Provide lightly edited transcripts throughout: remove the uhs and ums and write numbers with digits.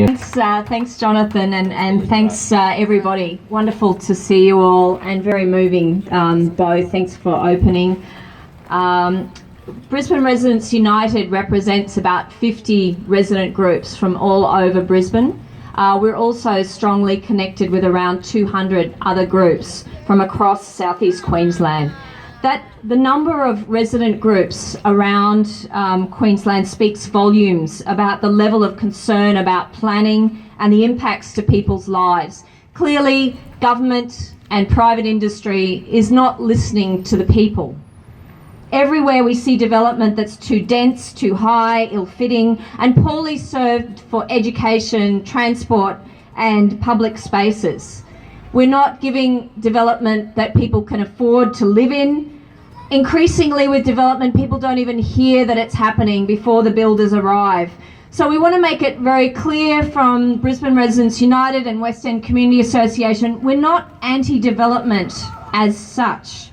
Thanks, Jonathan, and thanks, everybody. Wonderful to see you all, and very moving, both. Thanks for opening. Brisbane Residents United represents about 50 resident groups from all over Brisbane. We're also strongly connected with around 200 other groups from across southeast Queensland. The number of resident groups around Queensland speaks volumes about the level of concern about planning and the impacts to people's lives. Clearly, government and private industry is not listening to the people. Everywhere we see development that's too dense, too high, ill-fitting, and poorly served for education, transport, and public spaces. We're not giving development that people can afford to live in. Increasingly with development, people don't even hear that it's happening before the builders arrive. So we want to make it very clear from Brisbane Residents United and West End Community Association, we're not anti-development as such.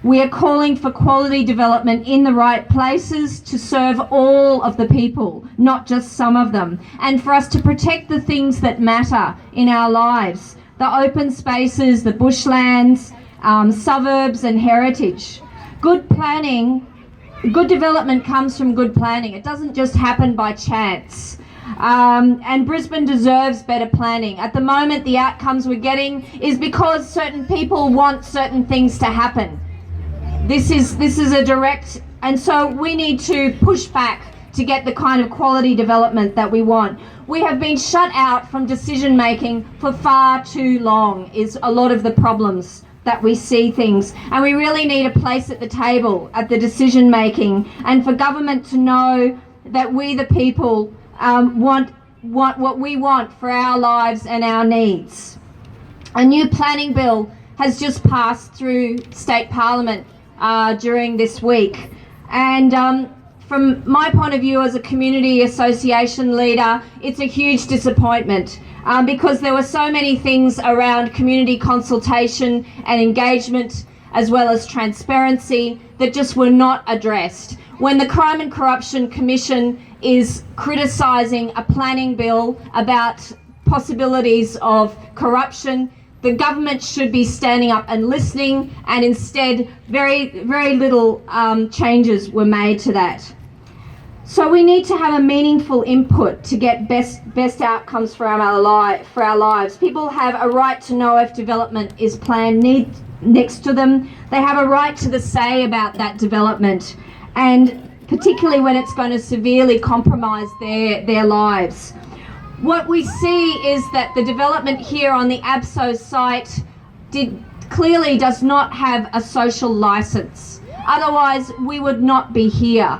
We are calling for quality development in the right places to serve all of the people, not just some of them, and for us to protect the things that matter in our lives, the open spaces, the bushlands, suburbs and heritage. Good planning, good development comes from good planning. It doesn't just happen by chance. And Brisbane deserves better planning. At the moment, the outcomes we're getting is because certain people want certain things to happen. This is a direct, and so we need to push back to get the kind of quality development that we want. We have been shut out from decision making for far too long is a lot of the problems that we see things, and we really need a place at the table at the decision making, and for government to know that we the people want what we want for our lives and our needs. A new planning bill has just passed through state parliament during this week, and from my point of view as a community association leader, it's a huge disappointment. Because there were so many things around community consultation and engagement, as well as transparency, that just were not addressed. When the Crime and Corruption Commission is criticising a planning bill about possibilities of corruption, the government should be standing up and listening, and instead very, very little changes were made to that. So we need to have a meaningful input to get best outcomes for our lives. People have a right to know if development is planned next to them. They have a right to the say about that development, and particularly when it's going to severely compromise their lives. What we see is that the development here on the ABSO site clearly does not have a social licence. Otherwise, we would not be here.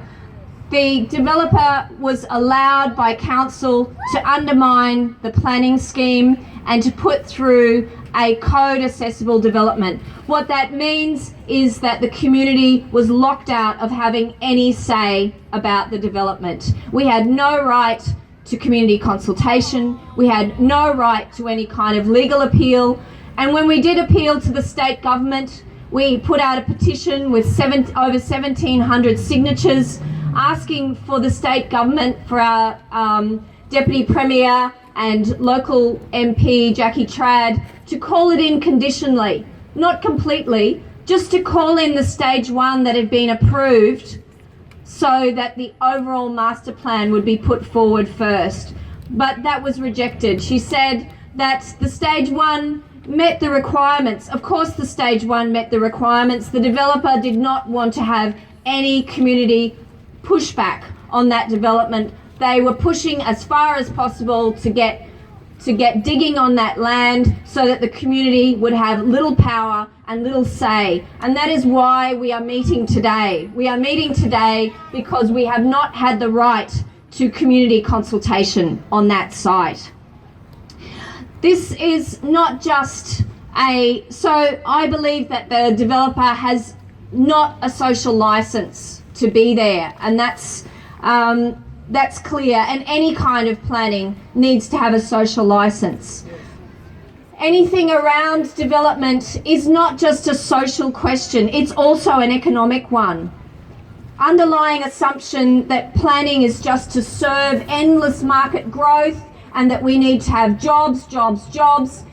The developer was allowed by council to undermine the planning scheme and to put through a code accessible development. What that means is that the community was locked out of having any say about the development. We had no right to community consultation. We had no right to any kind of legal appeal. And when we did appeal to the state government, we put out a petition with over 1,700 signatures asking for the state government, for our Deputy Premier and local MP Jackie Trad, to call it in conditionally, not completely, just to call in the stage 1 that had been approved so that the overall master plan would be put forward first. But that was rejected. She said that the stage 1 met the requirements. Of course the stage 1 met the requirements. The developer did not want to have any community pushback on that development. They were pushing as far as possible to get digging on that land so that the community would have little power and little say. And that is why we are meeting today. We are meeting today because we have not had the right to community consultation on that site. This is not just so I believe that the developer has not a social licence to be there, and that's clear, and any kind of planning needs to have a social licence. Anything around development is not just a social question, it's also an economic one. Underlying assumption that planning is just to serve endless market growth and that we need to have jobs, jobs, jobs,